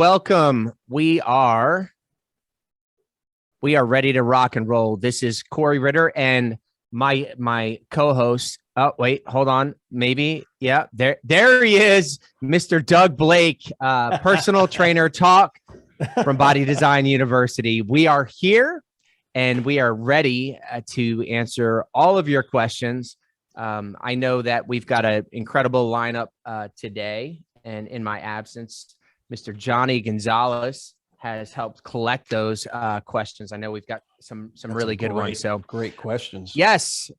Welcome. We are ready to rock and roll. This is Corey Ritter and my co-host. Oh, wait, hold on. Maybe. Yeah, there he is, Mr. Doug Blake, personal trainer talk from Body Design University. We are here and we are ready to answer all of your questions. I know that we've got an incredible lineup today, and in my absence, Mr. Johnny Gonzalez has helped collect those questions. I know we've got some really good ones. So great questions. Yes.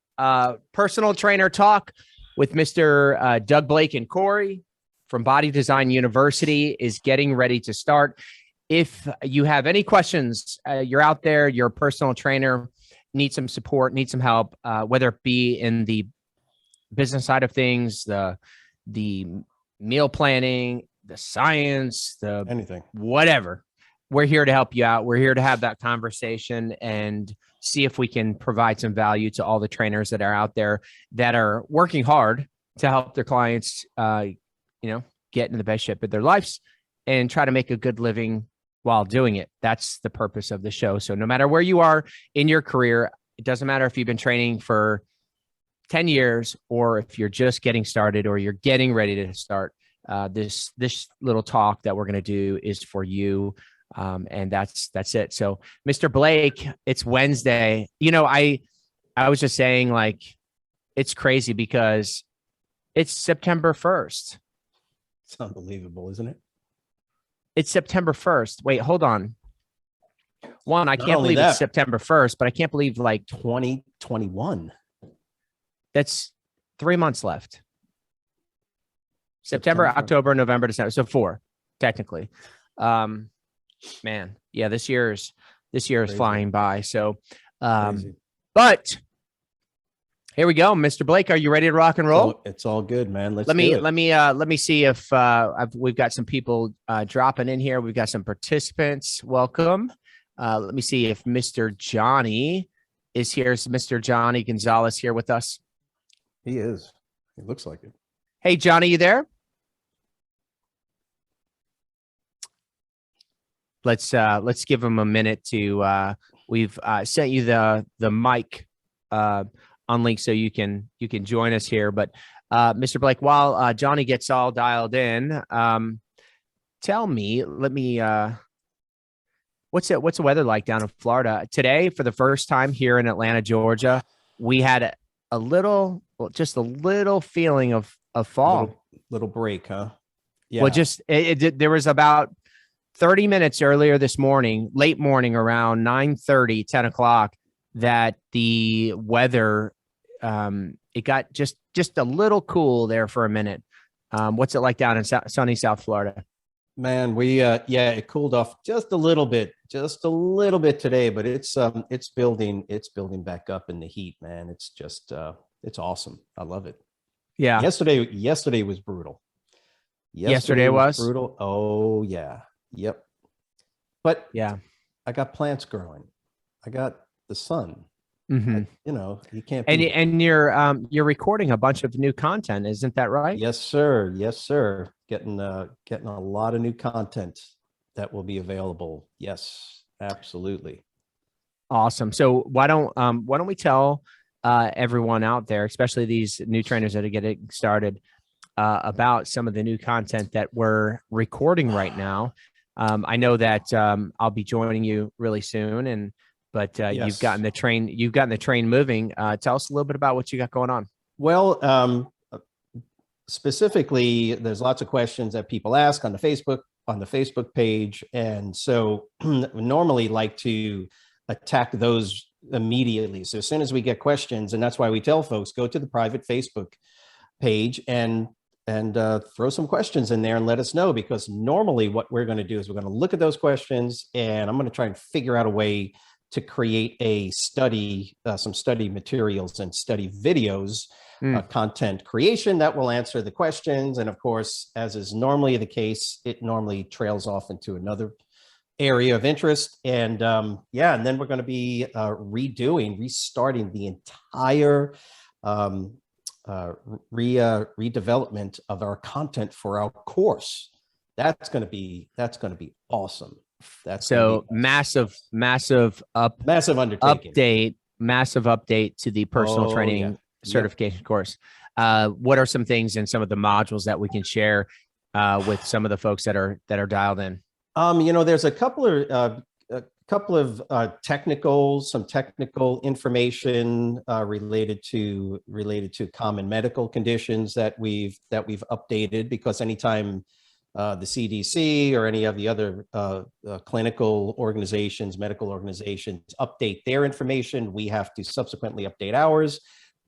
Personal trainer talk with Mr. Doug Blake and Corey from Body Design University is getting ready to start. If you have any questions, you're out there, you're a personal trainer, need some support, need some help, whether it be in the business side of things, the meal planning, the science, the anything, whatever. We're here to help you out. We're here to have that conversation and see if we can provide some value to all the trainers that are out there that are working hard to help their clients, get in the best shape of their lives and try to make a good living while doing it. That's the purpose of the show. So no matter where you are in your career, it doesn't matter if you've been training for 10 years or if you're just getting started or you're getting ready to start. This little talk that we're going to do is for you. And that's it. So Mr. Blake, it's Wednesday. I was just saying, like, it's crazy because it's September 1st. It's unbelievable, isn't it? It's September 1st. Wait, hold on. One, I can't believe it's September 1st, but I can't believe 2021. That's 3 months left. September, October, November, December. So 4, technically. Man, yeah, this year is flying by. So, but here we go, Mr. Blake. Are you ready to rock and roll? It's all good, man. Let me see if we've got some people dropping in here. We've got some participants. Welcome. Let me see if Mr. Johnny is here. Is Mr. Johnny Gonzalez here with us? He is. It looks like it. Hey, Johnny, you there? Let's give him a minute to. We've sent you the mic on link so you can join us here. But Mr. Blake, while Johnny gets all dialed in, tell me, what's the weather like down in Florida today? For the first time here in Atlanta, Georgia, we had just a little feeling of fall. Little break, huh? Yeah. Well, there was about 30 minutes earlier this morning, late morning, around 9:30, 10 o'clock, that the weather, it got just a little cool there for a minute. What's it like down in sunny South Florida? Man, it cooled off just a little bit today, but it's building back up in the heat, man. It's just, it's awesome. I love it. Yeah. Yesterday was brutal. Yesterday was brutal. Oh yeah. Yep. But yeah, I got plants growing. I got the sun. Mm-hmm. You can't. And you're recording a bunch of new content, isn't that right? Yes, sir. Yes, sir. Getting a lot of new content that will be available. Yes, absolutely. Awesome. So why don't we tell everyone out there, especially these new trainers that are getting started, about some of the new content that we're recording right now. I know that I'll be joining you really soon, but yes. You've gotten the train moving. Tell us a little bit about what you got going on. Well, specifically, there's lots of questions that people ask on the Facebook page, and so normally like to attack those immediately. So as soon as we get questions, and that's why we tell folks, go to the private Facebook page and throw some questions in there and let us know, because normally what we're going to do is we're going to look at those questions and I'm going to try and figure out a way to create a study, some study materials and study videos, content creation that will answer the questions. And of course, as is normally the case, it normally trails off into another area of interest. And and then we're going to be restarting the entire redevelopment of our content for our course. That's going to be awesome. That's going to be So massive massive undertaking. massive update to the personal Oh yeah. training Yep. certification course. What are some things in some of the modules that we can share with some of the folks that are dialed in? There's a couple of some technical information related to common medical conditions that we've updated, because anytime the CDC or any of the other clinical organizations, medical organizations update their information, we have to subsequently update ours.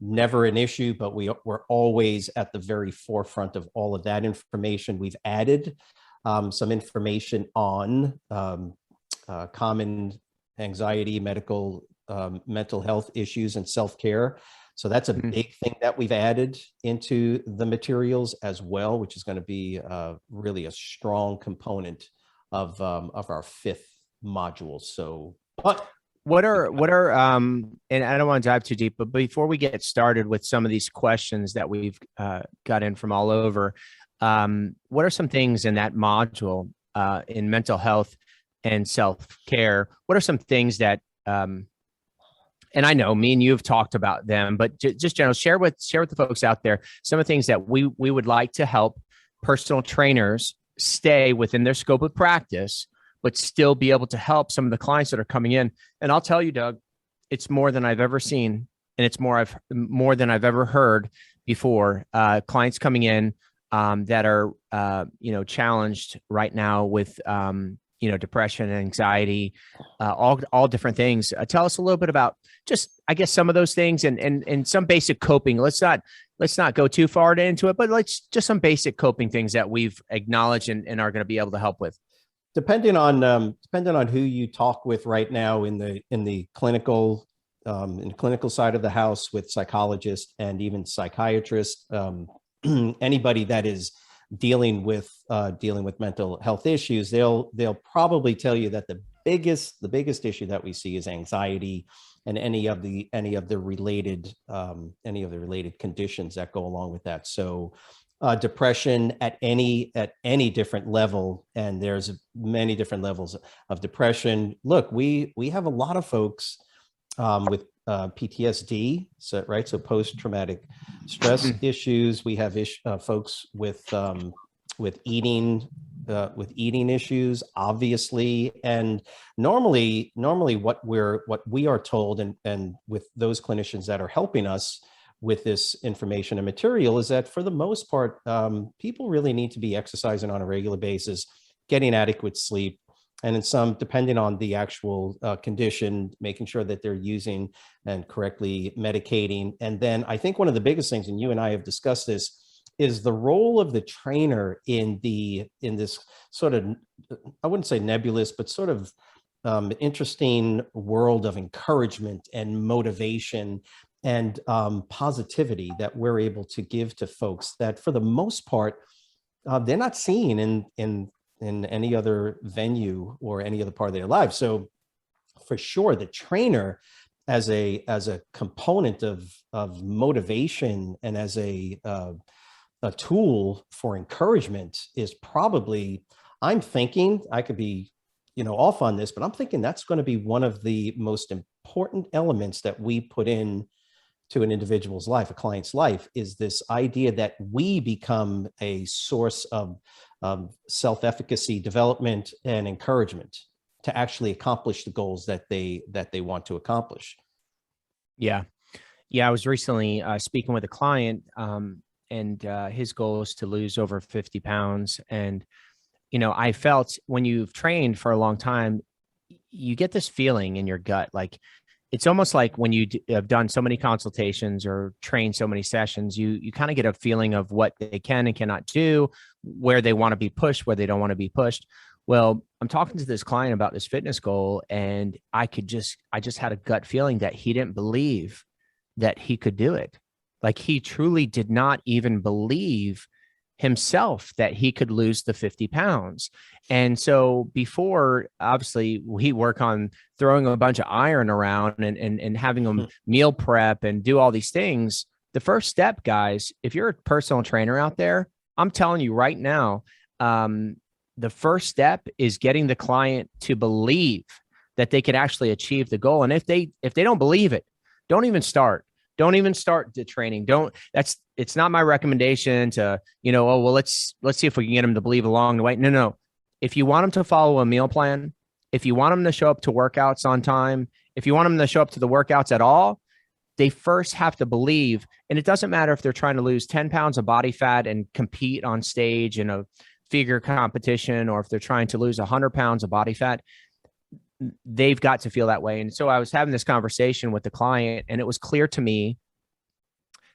Never an issue, but we're always at the very forefront of all of that information. We've added some information on common anxiety, mental health issues, and self-care. So that's a big thing that we've added into the materials as well, which is going to be really a strong component of our fifth module. So, but what are and I don't want to dive too deep, but before we get started with some of these questions that we've got in from all over, what are some things in that module in mental health and self-care? What are some things that and I know me and you have talked about them, but just general, share with the folks out there some of the things that we would like to help personal trainers stay within their scope of practice, but still be able to help some of the clients that are coming in. And I'll tell you, Doug, it's more than I've ever seen, and it's more than I've ever heard before. Clients coming in that are challenged right now with depression and anxiety, all different things. Tell us a little bit about just, I guess, some of those things and some basic coping. Let's not go too far into it, but just some basic coping things that we've acknowledged and are going to be able to help with. Depending on who you talk with right now in the clinical side of the house, with psychologists and even psychiatrists, anybody that is dealing with mental health issues, they'll probably tell you that the biggest issue that we see is anxiety and any of the related conditions that go along with that. So depression at any different level, and there's many different levels of depression. Look, we have a lot of folks with PTSD, so post-traumatic stress issues. We have folks with eating issues, obviously, and normally what we are told, and with those clinicians that are helping us with this information and material, is that for the most part, people really need to be exercising on a regular basis, getting adequate sleep, and in some, depending on the actual condition, making sure that they're using and correctly medicating. And then I think one of the biggest things, and you and I have discussed this, is the role of the trainer in this sort of, I wouldn't say nebulous, but sort of interesting world of encouragement and motivation and positivity that we're able to give to folks that, for the most part, they're not seeing in any other venue or any other part of their lives. So for sure, the trainer as a component of motivation and as a tool for encouragement is probably, I'm thinking, I could be off on this, but I'm thinking that's going to be one of the most important elements that we put in to an individual's life, a client's life, is this idea that we become a source of self-efficacy, development, and encouragement to actually accomplish the goals that they want to accomplish. Yeah. I was recently speaking with a client, and his goal is to lose over 50 pounds. And, I felt, when you've trained for a long time, you get this feeling in your gut, like, it's almost like when you have done so many consultations or trained so many sessions, you kind of get a feeling of what they can and cannot do, where they want to be pushed, where they don't want to be pushed. Well, I'm talking to this client about this fitness goal, and I just had a gut feeling that he didn't believe that he could do it. Like, he truly did not even believe himself that he could lose the 50 pounds. And so before, obviously, we work on throwing a bunch of iron around and having them meal prep and do all these things. The first step, guys, if you're a personal trainer out there, I'm telling you right now, the first step is getting the client to believe that they can actually achieve the goal. And if they don't believe it, don't even start. Don't even start the training. It's not my recommendation to, oh, well, let's see if we can get them to believe along the way. No. If you want them to follow a meal plan, if you want them to show up to workouts on time, if you want them to show up to the workouts at all, they first have to believe. And it doesn't matter if they're trying to lose 10 pounds of body fat and compete on stage in a figure competition, or if they're trying to lose 100 pounds of body fat, they've got to feel that way. And so I was having this conversation with the client, and it was clear to me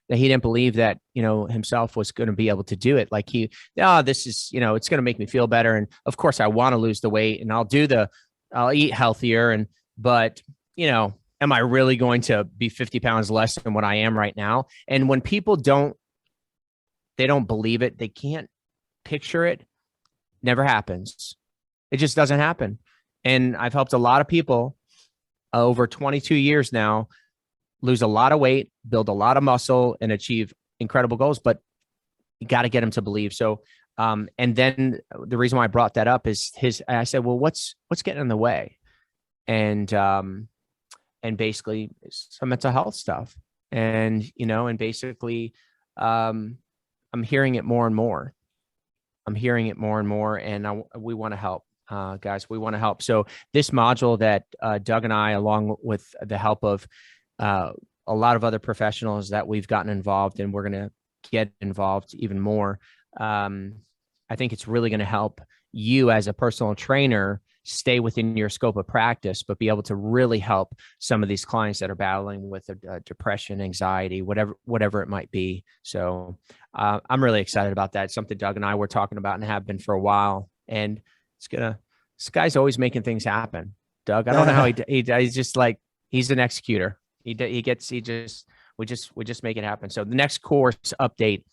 that he didn't believe that, himself was going to be able to do it. Like this is, it's going to make me feel better. And of course I want to lose the weight, and I'll eat healthier. But, am I really going to be 50 pounds less than what I am right now? And when people don't believe it, they can't picture it, never happens. It just doesn't happen. And I've helped a lot of people over 22 years now lose a lot of weight, build a lot of muscle, and achieve incredible goals. But you got to get them to believe. So, and then the reason why I brought that up is I said, well, what's getting in the way? And basically some mental health stuff. And, and basically, I'm hearing it more and more. And we want to help. Guys, we want to help. So this module that Doug and I, along with the help of a lot of other professionals that we've gotten involved, and we're going to get involved even more. I think it's really going to help you as a personal trainer stay within your scope of practice, but be able to really help some of these clients that are battling with depression, anxiety, whatever it might be. So I'm really excited about that. It's something Doug and I were talking about and have been for a while. And this guy's always making things happen. Doug, I don't know how he's just like, he's an executor. We just make it happen. So the next course update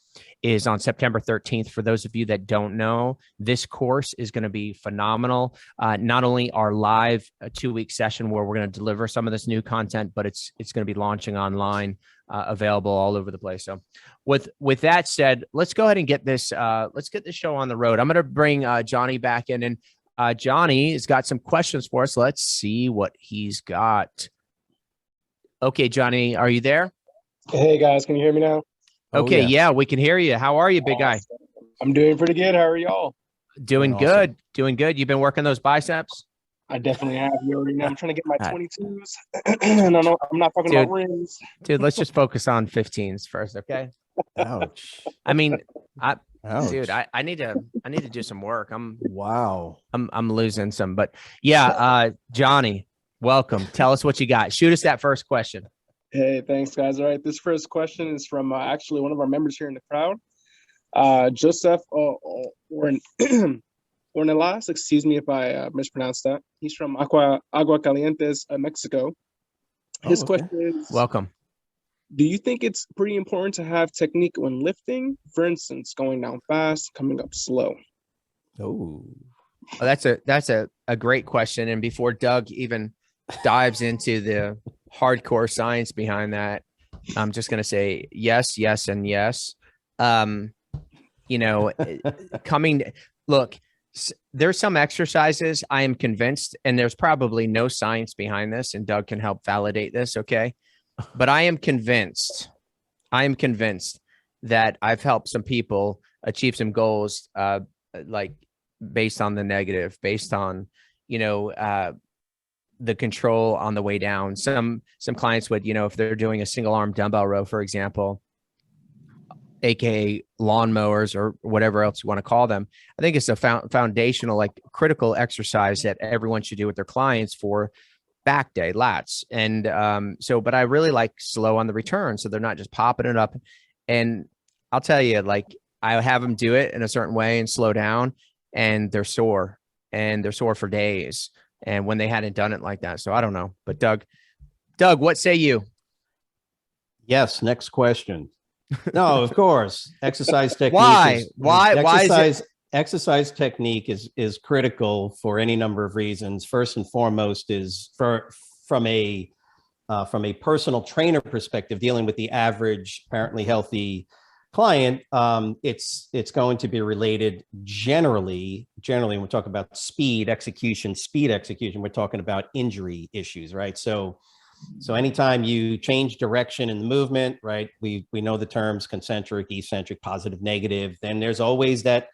is on September 13th. For those of you that don't know, this course is going to be phenomenal. Not only our live 2-week session where we're going to deliver some of this new content, but it's going to be launching online, available all over the place. So with that said, let's go ahead and get this show on the road. I'm going to bring Johnny back in, and Johnny has got some questions for us. Let's see what he's got. Okay, Johnny, are you there? Hey guys, can you hear me now? Okay, yeah, we can hear you. How are you, big guy? I'm doing pretty good. How are y'all? Doing good. Awesome. Doing good. You've been working those biceps? I definitely have. You already know. I'm trying to get my 22s. And I'm not talking about rings. Dude, let's just focus on 15s first, okay? Ouch. I mean, Ouch. Dude, I need to do some work. I'm losing some, but yeah, Johnny, welcome. Tell us what you got. Shoot us that first question. Hey, thanks, guys. All right, this first question is from actually one of our members here in the crowd, Joseph Ornelas. Excuse me if I mispronounced that. He's from Aguascalientes, Mexico. His question is, welcome. Do you think it's pretty important to have technique when lifting? For instance, going down fast, coming up slow. Oh, that's a great question. And before Doug even dives into the hardcore science behind that, I'm just going to say yes, yes, and yes. Look, there's some exercises I am convinced, and there's probably no science behind this, and Doug can help validate this. Okay. But I am convinced that I've helped some people achieve some goals, like based on the negative, based on, the control on the way down. Some clients would, if they're doing a single arm dumbbell row, for example, AKA lawnmowers or whatever else you want to call them. I think it's a foundational, like critical exercise that everyone should do with their clients for back day, lats. And but I really like slow on the return. So they're not just popping it up. And I'll tell you, like I have them do it in a certain way and slow down, and they're sore for days. And when they hadn't done it like that. So I don't know, but Doug, what say you? Yes. Next question. No, of course. Exercise technique. Why? Exercise technique is critical for any number of reasons. First and foremost is from a personal trainer perspective, dealing with the average, apparently healthy client, it's going to be related generally when we talk about speed execution, we're talking about injury issues, right? So anytime you change direction in the movement, right, we know the terms concentric, eccentric, positive, negative. Then there's always that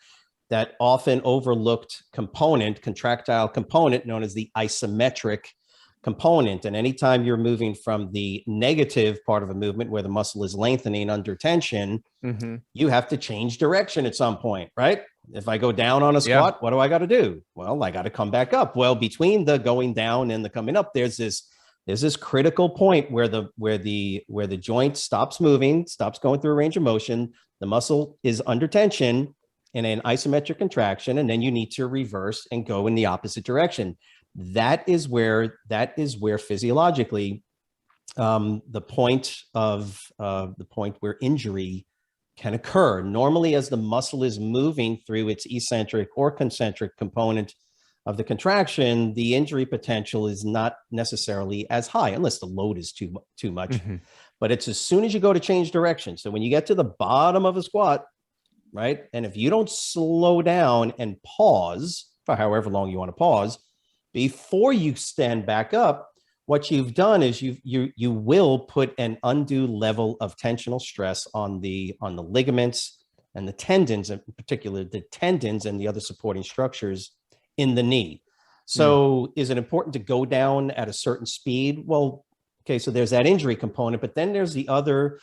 often overlooked component, contractile component, known as the isometric component. And anytime you're moving from the negative part of a movement where the muscle is lengthening under tension, you have to change direction at some point, right? If I go down on a squat, what do I got to do? Well, I got to come back up. Well, between the going down and the coming up, there's this critical point where the joint stops moving, stops going through a range of motion. The muscle is under tension in an isometric contraction, and then you need to reverse and go in the opposite direction. That is where physiologically the point where injury can occur. Normally, as the muscle is moving through its eccentric or concentric component of the contraction, the injury potential is not necessarily as high unless the load is too much. But it's as soon as you go to change direction. So when you get to the bottom of a squat, right, and if you don't slow down and pause for however long you want to pause before you stand back up, what you've done is you will put an undue level of tensional stress on the ligaments and the tendons, in particular the tendons and the other supporting structures in the knee. So is it important to go down at a certain speed? Well, okay, so there's that injury component, but then there's the other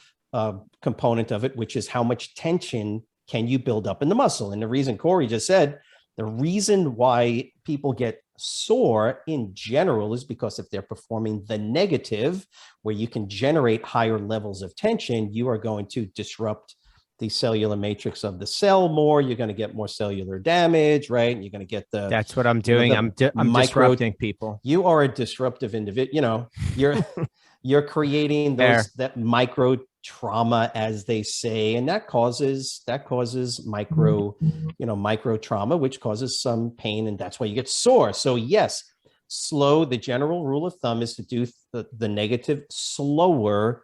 component of it, which is how much tension can you build up in the muscle? And the reason Corey just said, the reason why people get sore in general is because if they're performing the negative, where you can generate higher levels of tension, you are going to disrupt the cellular matrix of the cell more. You're going to get more cellular damage, right? You're going to get the. That's what I'm doing. I'm disrupting people. You are a disruptive individual. You know, you're creating that micro trauma, as they say, and that causes micro trauma, which causes some pain, and that's why you get sore. So yes, the general rule of thumb is to do the negative slower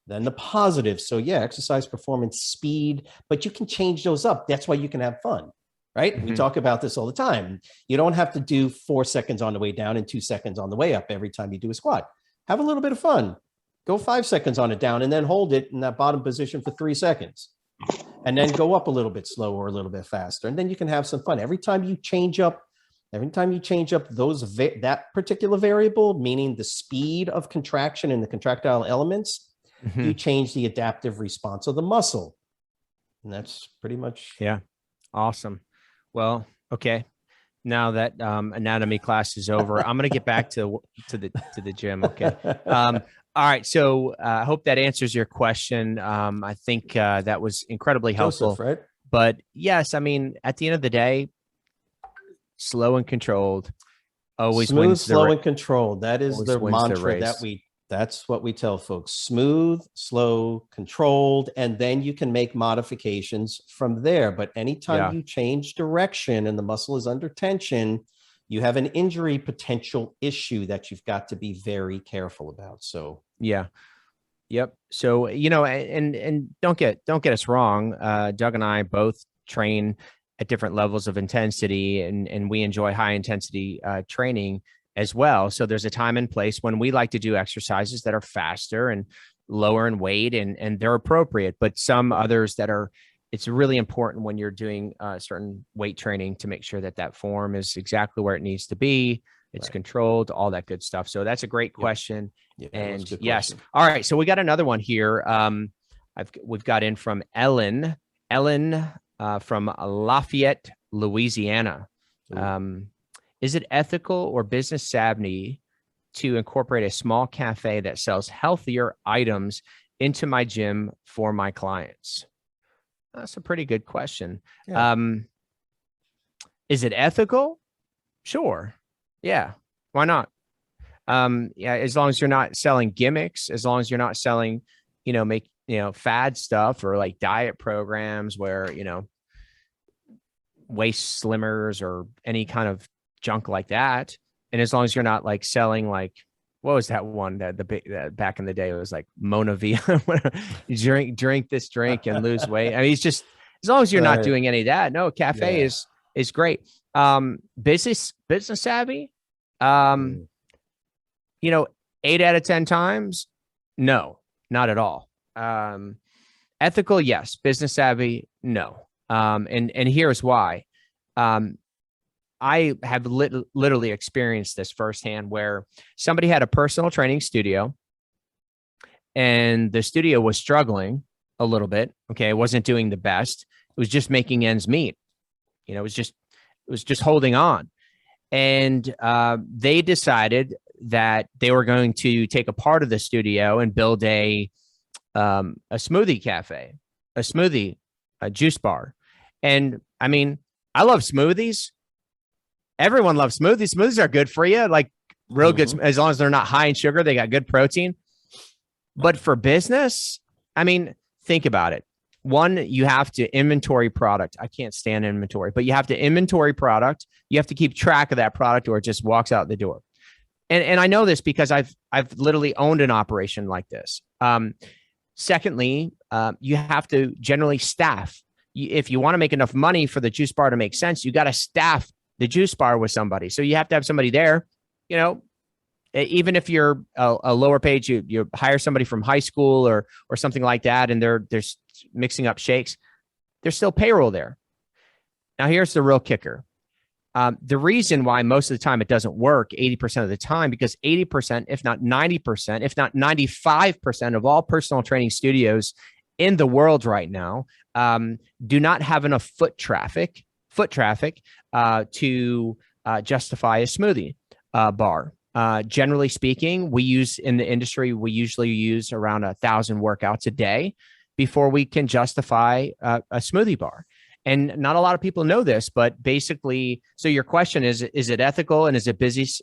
than the positive. So yeah, exercise performance, speed, but you can change those up. That's why you can have fun, right? We talk about this all the time. You don't have to do 4 seconds on the way down and 2 seconds on the way up every time you do a squat. Have a little bit of fun. Go 5 seconds on it down and then hold it in that bottom position for 3 seconds. And then go up a little bit slower, a little bit faster. And then you can have some fun. Every time you change up that particular variable, meaning the speed of contraction and the contractile elements, you change the adaptive response of the muscle. And that's pretty much. Yeah. Awesome. Well, okay. Now that anatomy class is over, I'm going to get back to the gym. Okay. All right. So I hope that answers your question. I think that was incredibly helpful. Joseph, right? But yes, I mean, at the end of the day, slow and controlled always smooth, wins. Slow and controlled. That is the mantra that's what we tell folks. Smooth, slow, controlled, and then you can make modifications from there. But anytime you change direction and the muscle is under tension, you have an injury potential issue that you've got to be very careful about. So yep. So, and don't get us wrong. Doug and I both train at different levels of intensity, and we enjoy high intensity training as well. So there's a time and place when we like to do exercises that are faster and lower in weight, and they're appropriate, but some others it's really important when you're doing certain weight training to make sure that form is exactly where it needs to be. It's controlled, all that good stuff. So that's a great question. And yes. Question. All right. So we got another one here. We've got in from Ellen from Lafayette, Louisiana. Is it ethical or business savvy to incorporate a small cafe that sells healthier items into my gym for my clients? That's a pretty good question. Yeah. Is it ethical? Sure. Yeah. Why not? As long as you're not selling gimmicks, as long as you're not selling, fad stuff or like diet programs where, waist slimmers or any kind of junk like that. And as long as you're not like selling like what was that one that back in the day, it was like Mona Via. drink this drink and lose weight. I mean, it's just, as long as you're not doing any of that. No, cafe is great. Business savvy. 8 out of 10 times, no, not at all. Ethical, yes. Business savvy, no. And here's why. I have literally experienced this firsthand, where somebody had a personal training studio and the studio was struggling a little bit. Okay. It wasn't doing the best. It was just making ends meet. It was just holding on. And they decided that they were going to take a part of the studio and build a smoothie cafe, a juice bar. And I mean, I love smoothies. Everyone loves smoothies. Smoothies are good for you, like real good, as long as they're not high in sugar. They got good protein. But for business, I mean, think about it. One, you have to inventory product. I can't stand inventory, but you have to inventory product. You have to keep track of that product or it just walks out the door. And I know this because I've literally owned an operation like this. Secondly, you have to generally staff. If you want to make enough money for the juice bar to make sense, you got to staff the juice bar with somebody. So you have to have somebody there, even if you're a lower page, you hire somebody from high school or something like that, and they're mixing up shakes, there's still payroll there. Now, here's the real kicker. The reason why most of the time it doesn't work 80% of the time, because 80%, if not 90%, if not 95% of all personal training studios in the world right now do not have enough foot traffic to justify a smoothie bar. Generally speaking, we usually use around 1,000 workouts a day before we can justify a smoothie bar. And not a lot of people know this, but basically, so your question is it ethical and is it business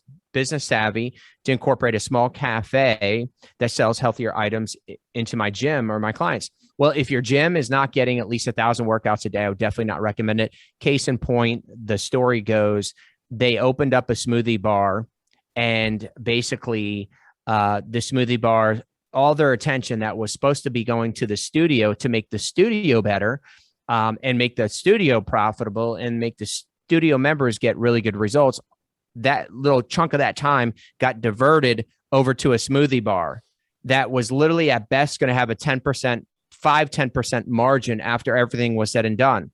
savvy to incorporate a small cafe that sells healthier items into my gym or my clients? Well, if your gym is not getting at least 1,000 workouts a day, I would definitely not recommend it. Case in point, the story goes, they opened up a smoothie bar, and basically the smoothie bar, all their attention that was supposed to be going to the studio to make the studio better, and make the studio profitable and make the studio members get really good results, that little chunk of that time got diverted over to a smoothie bar that was literally at best going to have a 10% margin after everything was said and done.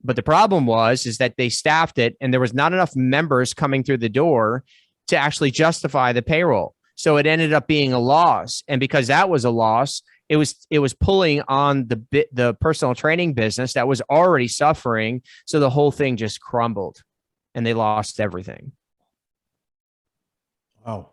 But the problem is that they staffed it and there was not enough members coming through the door to actually justify the payroll. So it ended up being a loss. And because that was a loss, it was pulling on the personal training business that was already suffering. So the whole thing just crumbled and they lost everything. Oh.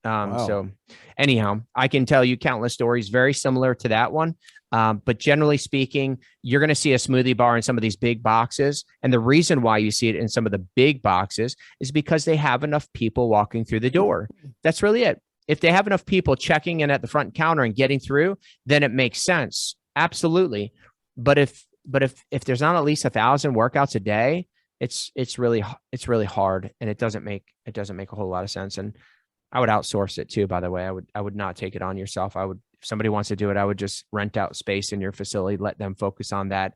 So anyhow, I can tell you countless stories very similar to that one. But generally speaking, you're going to see a smoothie bar in some of these big boxes. And the reason why you see it in some of the big boxes is because they have enough people walking through the door. That's really it. If they have enough people checking in at the front counter and getting through, then it makes sense. Absolutely. But if there's not at least 1,000 workouts a day, it's really hard, and it doesn't make a whole lot of sense. And I would outsource it too, by the way. I would not take it on yourself. If somebody wants to do it, I would just rent out space in your facility, let them focus on that.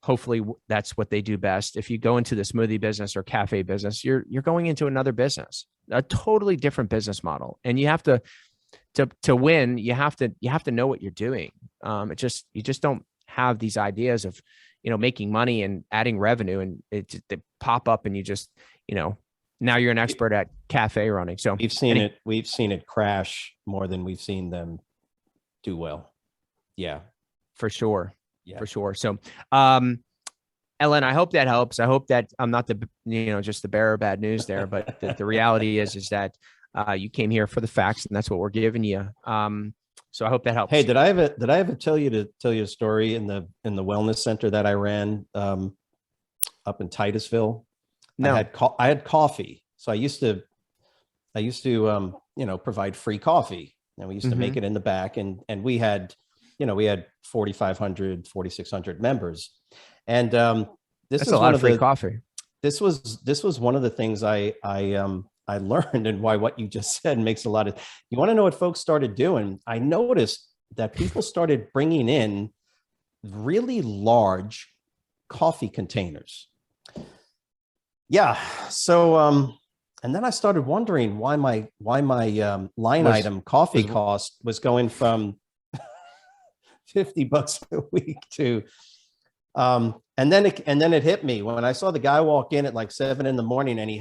Hopefully that's what they do best. If you go into the smoothie business or cafe business, you're going into another business, a totally different business model. And you have to win, you have to know what you're doing. You just don't have these ideas of, making money and adding revenue, and they pop up and you just, now you're an expert at cafe running. So we've seen it crash more than we've seen them do well. Yeah, for sure. Yeah, for sure. So, Ellen, I hope that helps. I hope that I'm not just the bearer of bad news there, but the reality is that you came here for the facts, and that's what we're giving you. So I hope that helps. Hey, did I ever tell you a story in the wellness center that I ran up in Titusville? No. I had coffee. So I used to provide free coffee, and we used to make it in the back, and we had 4,500, 4,600 members. And this is a lot of free coffee. This was one of the things I I learned and why what you just said makes a lot of, you want to know what folks started doing? I noticed that people started bringing in really large coffee containers. Yeah. So, and then I started wondering why my line item coffee cost was going from $50 a week to, and then it hit me when I saw the guy walk in at like 7 a.m. and he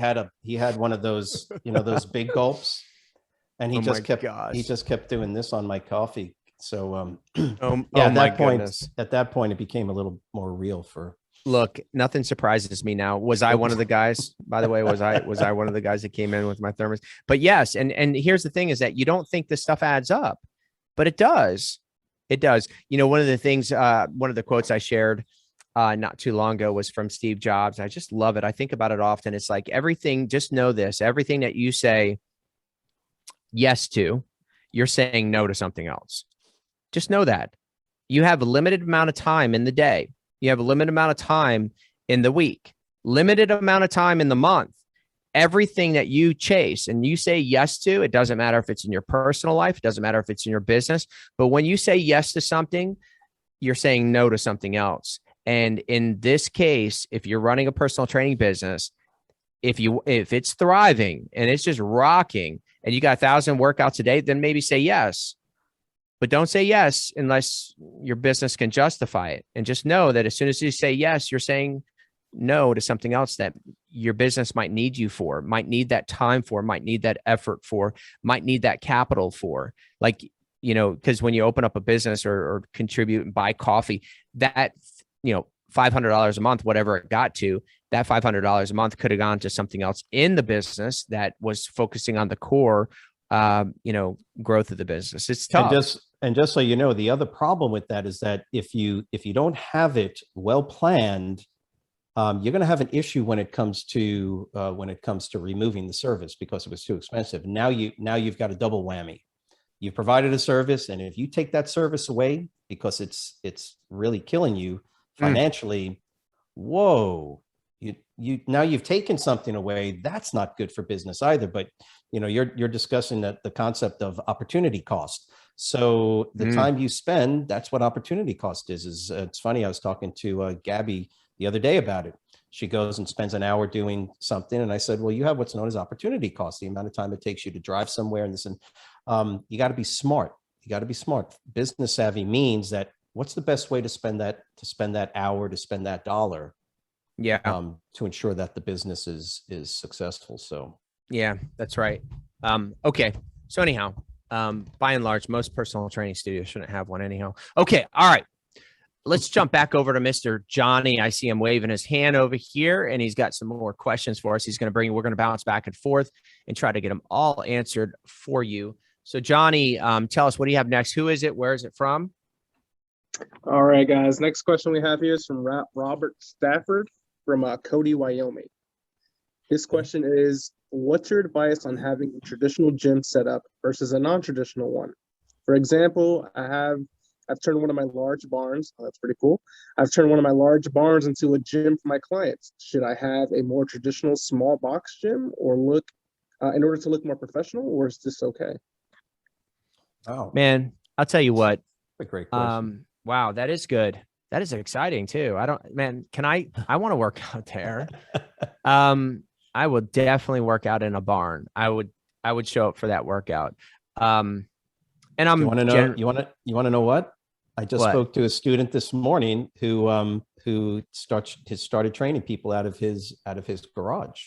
had one of those, those big gulps, and he just kept doing this on my coffee. So, at that point, it became a little more real for. Look, nothing surprises me now. Was I one of the guys, by the way, was I one of the guys that came in with my thermos? But yes. And here's the thing is that you don't think this stuff adds up, but it does. It does. One of the things, one of the quotes I shared not too long ago was from Steve Jobs. I just love it. I think about it often. It's like everything, just know this, everything that you say yes to, you're saying no to something else. Just know that you have a limited amount of time in the day. You have a limited amount of time in the week, limited amount of time in the month. Everything that you chase and you say yes to, it doesn't matter if it's in your personal life, it doesn't matter if it's in your business, but when you say yes to something, you're saying no to something else. And in this case, if you're running a personal training business, if it's thriving and it's just rocking and you got 1,000 workouts a day, then maybe say yes. But don't say yes unless your business can justify it. And just know that as soon as you say yes, you're saying no to something else that your business might need you for, might need that time for, might need that effort for, might need that capital for. Like, because when you open up a business or contribute and buy coffee, that, $500 a month, whatever it got to, that $500 a month could have gone to something else in the business that was focusing on the core, growth of the business. It's tough. And just so you know, the other problem with that is that if you don't have it well planned, you're going to have an issue when it comes to removing the service because it was too expensive. Now you've got a double whammy. You've provided a service, and if you take that service away because it's really killing you financially, whoa, now you've taken something away. That's not good for business either. But you're discussing the concept of opportunity cost. So the time you spend, that's what opportunity cost is. It's funny. I was talking to Gabby the other day about it. She goes and spends an hour doing something. And I said, well, you have what's known as opportunity cost, the amount of time it takes you to drive somewhere. And you got to be smart. You got to be smart. Business savvy means that what's the best way to spend that hour, to spend that dollar. Yeah. To ensure that the business is successful. So. Yeah, that's right. Okay. So anyhow, by and large, most personal training studios shouldn't have one anyhow. Okay. All right. Let's jump back over to Mr. Johnny. I see him waving his hand over here, and he's got some more questions for us. We're going to bounce back and forth and try to get them all answered for you. So Johnny, tell us, what do you have next? Who is it? Where is it from? All right, guys. Next question we have here is from Robert Stafford from Cody, Wyoming. His question is, what's your advice on having a traditional gym setup versus a non-traditional one? For example, I've turned one of my large barns. Oh, that's pretty cool. I've turned one of my large barns into a gym for my clients. Should I have a more traditional small box gym or in order to look more professional, or is this okay? Oh, man, I'll tell you what. A great question. Wow, that is good. That is exciting too. I want to work out there. I would definitely work out in a barn. I would show up for that workout. And I'm. You want to know what? I just spoke to a student this morning who started training people out of his garage.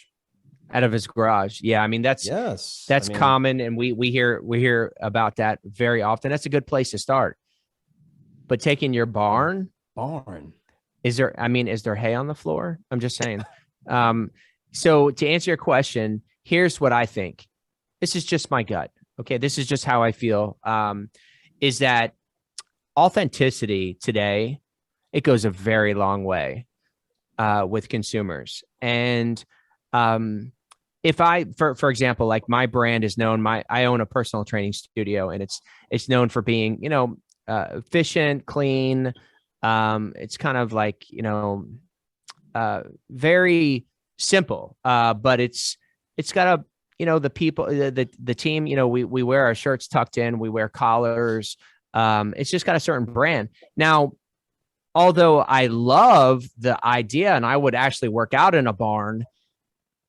Out of his garage. Yeah. I mean, that's common. And we hear about that very often. That's a good place to start. But taking your barn, is there hay on the floor? I'm just saying. So to answer your question, here's what I think. This is just my gut. Okay. This is just how I feel. Is that authenticity today, it goes a very long way with consumers. And if for example, like my brand is known, I own a personal training studio, and it's known for being, efficient, clean. It's kind of like, very simple, but it's got the people, the team, we wear our shirts tucked in, we wear collars. It's just got a certain brand. Now, although I love the idea and I would actually work out in a barn,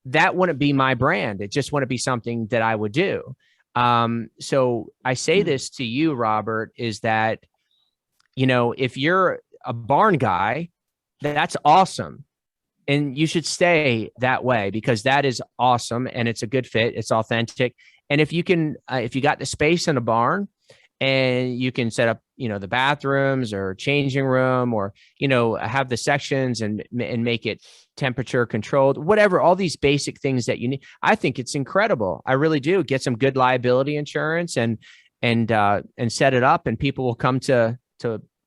that wouldn't be my brand. It just wouldn't be something that I would do. So I say this to you, Robert, is that, if you're a barn guy, that's awesome. And you should stay that way because that is awesome. And it's a good fit. It's authentic. And if you got the space in a barn and you can set up, the bathrooms or changing room or, have the sections and make it temperature controlled, whatever, all these basic things that you need. I think it's incredible. I really do. Get some good liability insurance and set it up and people will come to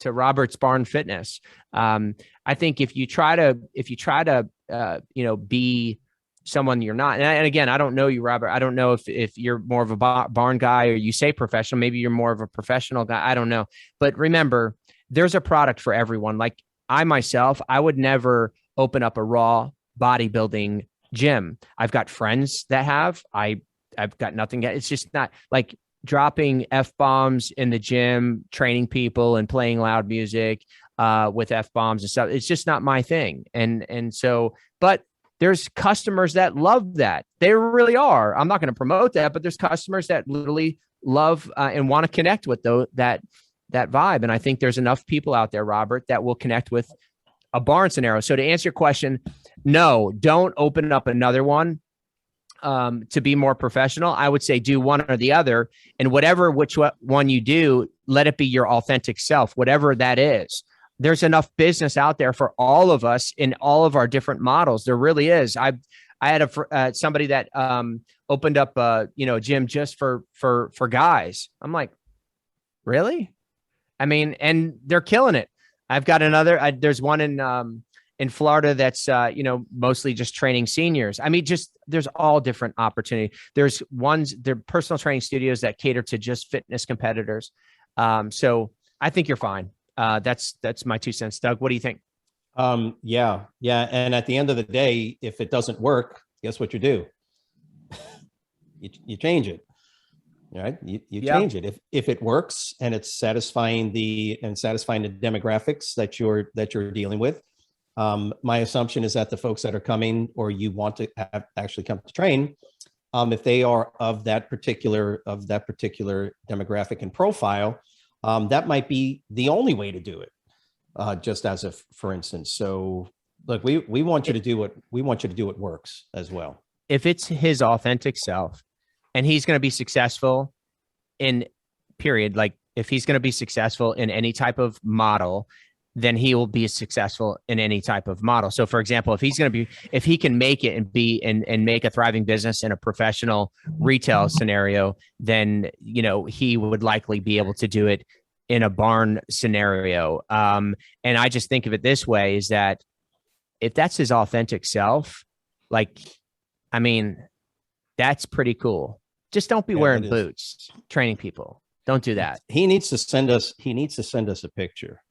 Robert's Barn Fitness. I think if you try to be someone you're not, and again, I don't know you, Robert. I don't know if you're more of a barn guy or you say professional, maybe you're more of a professional guy. I don't know. But remember, there's a product for everyone. Like I myself, I would never open up a raw bodybuilding gym. I've got friends that have, I've got nothing. It's just not like dropping F-bombs in the gym, training people and playing loud music with F-bombs and stuff. It's just not my thing. And so, but there's customers that love that. They really are. I'm not going to promote that, but there's customers that literally love and want to connect with that vibe. And I think there's enough people out there, Robert, that will connect with a barn scenario. So to answer your question, no, don't open up another one to be more professional. I would say do one or the other, and which one you do, let it be your authentic self, whatever that is. There's enough business out there for all of us in all of our different models. There really is. I had somebody that opened up a gym just for guys. I'm like, really? I mean, and they're killing it. I've got another. There's one in Florida that's mostly just training seniors. I mean, there's all different opportunity. There are personal training studios that cater to just fitness competitors. So I think you're fine. That's my 2 cents. Doug, what do you think? Yeah. And at the end of the day, if it doesn't work, guess what you do? you change it, right? You change it. If it works and it's satisfying the demographics that you're dealing with. My assumption is that the folks that are coming or you want to actually come to train, if they are of that particular demographic and profile, that might be the only way to do it. Just as a, for instance. So look, we want you to do what works as well. If it's his authentic self and he's going to be successful in period, like if he's going to be successful in any type of model, then he will be successful in any type of model. So for example, if he can make it and make a thriving business in a professional retail scenario, then, he would likely be able to do it in a barn scenario. And I just think of it this way, is that if that's his authentic self, like, I mean, that's pretty cool. Just don't be wearing boots, training people. Don't do that. He needs to send us a picture.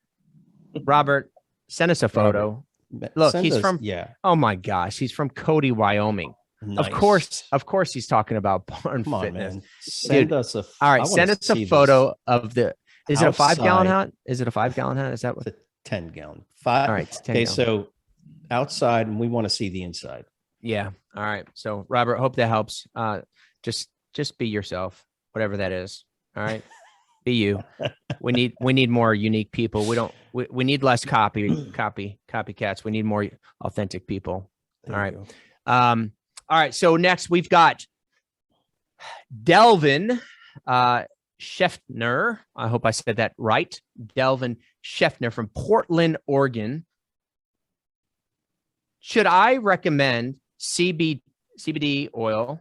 Robert, send us a photo. Look, oh my gosh, he's from Cody, Wyoming. Nice. Of course he's talking about barn fitness. Man. Send us a photo of the, is it a 5-gallon hat? Is it a 5-gallon hat? Is that what? It's a 10-gallon. 5. All right. 10 okay. Gallon. So outside, and we want to see the inside. Yeah. All right. So Robert, hope that helps. Just be yourself, whatever that is. All right. Be you. We need more unique people. We need less copycats. We need more authentic people. All right. All right. So next we've got Delvin Scheffner. I hope I said that right. Delvin Scheffner from Portland, Oregon. Should I recommend CBD oil,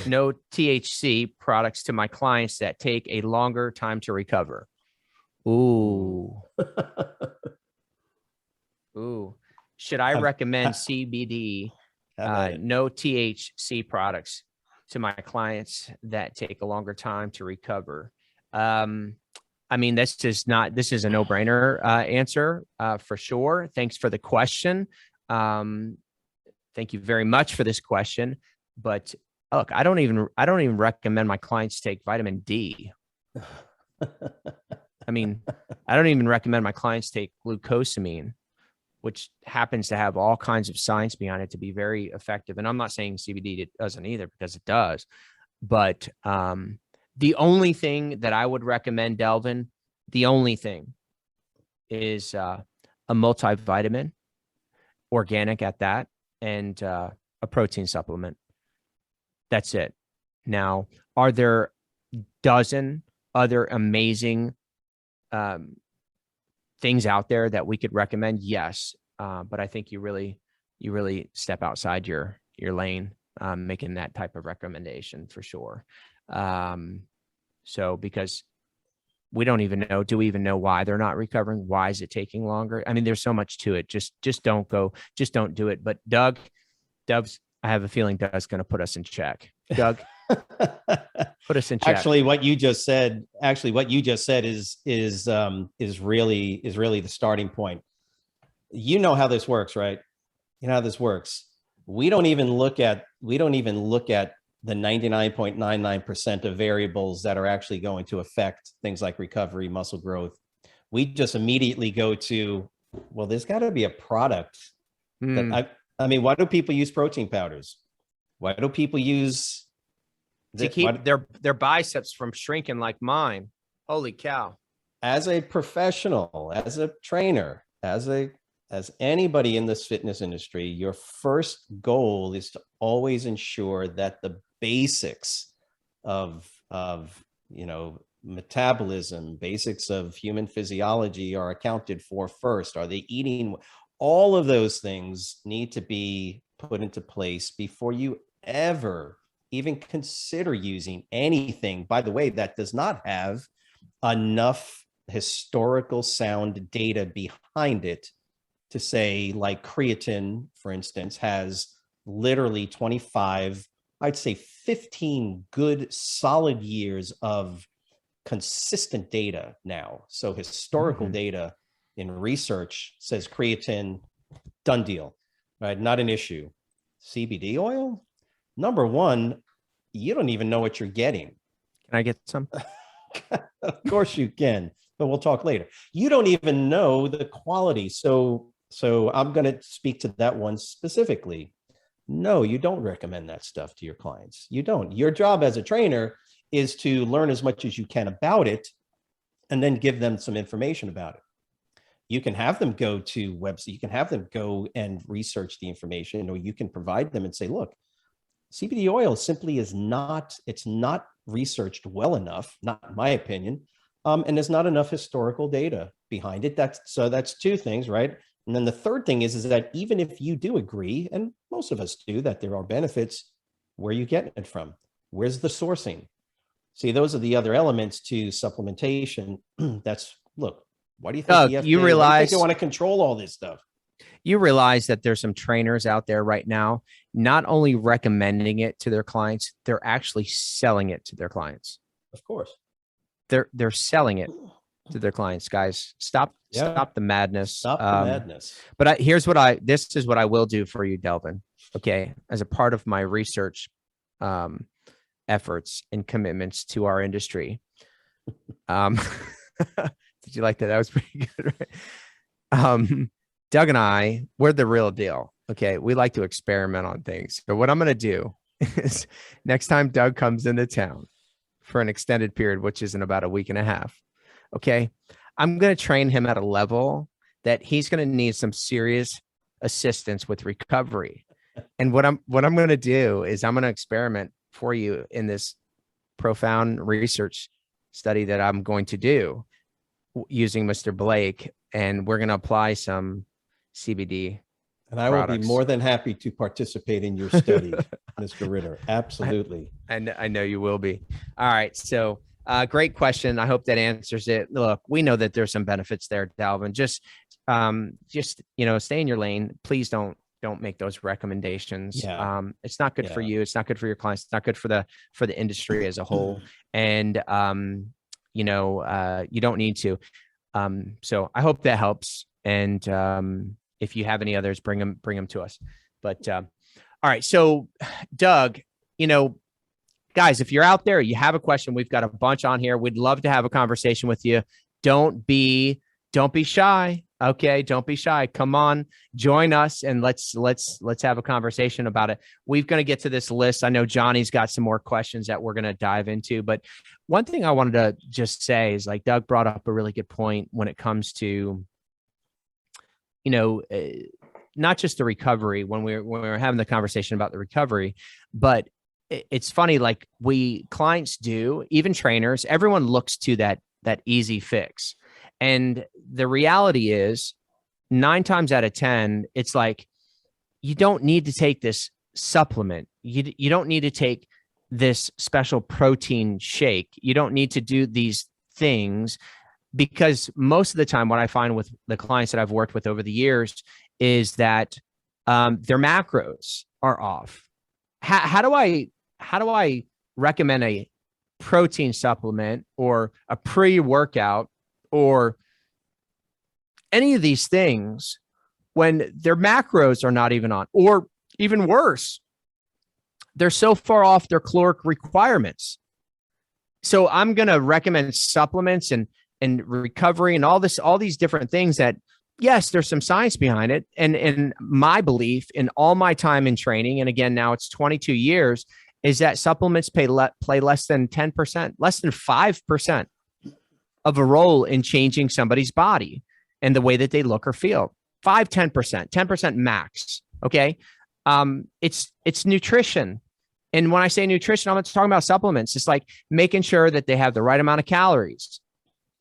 no THC products to my clients that take a longer time to recover? Ooh. Ooh. Should I recommend CBD, no THC products to my clients that take a longer time to recover? I mean, this is a no-brainer answer for sure. Thanks for the question. Thank you very much for this question. But look, I don't even recommend my clients take vitamin D. I mean, I don't even recommend my clients take glucosamine, which happens to have all kinds of science behind it to be very effective. And I'm not saying CBD doesn't either, because it does. But the only thing that I would recommend, Delvin, the only thing is a multivitamin, organic at that, and a protein supplement. That's it. Now, are there dozen other amazing things out there that we could recommend? Yes. But I think you really step outside your lane, making that type of recommendation for sure. So because we don't even know, do we even know why they're not recovering? Why is it taking longer? I mean, there's so much to it. Just don't do it. But Doug's, I have a feeling Doug's going to put us in check. Doug, put us in check. Actually, what you just said is really the starting point. You know how this works, right? You know how this works. We don't even look at the 99.99% of variables that are actually going to affect things like recovery, muscle growth. We just immediately go to, well, there's got to be a product that I mean, why do people use protein powders? Why do people use to keep their biceps from shrinking like mine? Holy cow. As a professional, as a trainer, as anybody in this fitness industry, your first goal is to always ensure that the basics of metabolism, basics of human physiology are accounted for first. Are they eating? All of those things need to be put into place before you ever even consider using anything, by the way, that does not have enough historical sound data behind it to say, like creatine, for instance, has literally 25, I'd say 15 good solid years of consistent data now. So historical data in research says creatine, done deal, right? Not an issue. CBD oil, number one, you don't even know what you're getting. Can I get some? Of course you can, but we'll talk later. You don't even know the quality. So I'm going to speak to that one specifically. No, you don't recommend that stuff to your clients. You don't. Your job as a trainer is to learn as much as you can about it and then give them some information about it. You can have them go to websites, you can have them go and research the information, or you can provide them and say, look, CBD oil simply is not, it's not researched well enough, not in my opinion, and there's not enough historical data behind it. That's two things, right? And then the third thing is that even if you do agree, and most of us do, that there are benefits, where are you getting it from? Where's the sourcing? See, those are the other elements to supplementation. Look, why do you think Doug, the FDA, you realize, why do you think they want to control all this stuff? You realize that there's some trainers out there right now, not only recommending it to their clients, they're actually selling it to their clients. Of course. They're selling it to their clients, guys. Stop the madness. Stop the madness. But this is what I will do for you, Delvin. Okay. As a part of my research efforts and commitments to our industry. Did you like that? That was pretty good, right? Doug and I, we're the real deal. Okay. We like to experiment on things. So what I'm going to do is next time Doug comes into town for an extended period, which is in about a week and a half. Okay. I'm going to train him at a level that he's going to need some serious assistance with recovery. And what I'm going to do is I'm going to experiment for you in this profound research study that I'm going to do using Mr. Blake, and we're going to apply some CBD. And I will be more than happy to participate in your study, Mr. Ritter. Absolutely. And I know you will be. All right. So great question. I hope that answers it. Look, we know that there's some benefits there, Dalvin. Just stay in your lane. Please don't make those recommendations. Yeah. It's not good for you. It's not good for your clients. It's not good for the industry as a whole. And you don't need to. So I hope that helps. And if you have any others, bring them to us. But all right. So Doug, guys, if you're out there, you have a question, we've got a bunch on here. We'd love to have a conversation with you. Don't be shy. Okay. Don't be shy. Come on, join us and let's have a conversation about it. We're going to get to this list. I know Johnny's got some more questions that we're going to dive into, but one thing I wanted to just say is, like, Doug brought up a really good point when it comes to, not just the recovery when we were having the conversation about the recovery, but it's funny, like clients do, even trainers, everyone looks to that easy fix. And the reality is 9 times out of 10, it's like, you don't need to take this supplement. You don't need to take this special protein shake. You don't need to do these things, because most of the time what I find with the clients that I've worked with over the years is that their macros are off. How do I recommend a protein supplement or a pre-workout or any of these things when their macros are not even on? Or even worse, they're so far off their caloric requirements. So I'm going to recommend supplements and recovery and all these different things that, yes, there's some science behind it. And my belief in all my time in training, and again, now it's 22 years, is that supplements play less than 10%, less than 5% of a role in changing somebody's body and the way that they look or feel. 10% max. Okay. It's nutrition. And when I say nutrition, I'm not talking about supplements. It's like making sure that they have the right amount of calories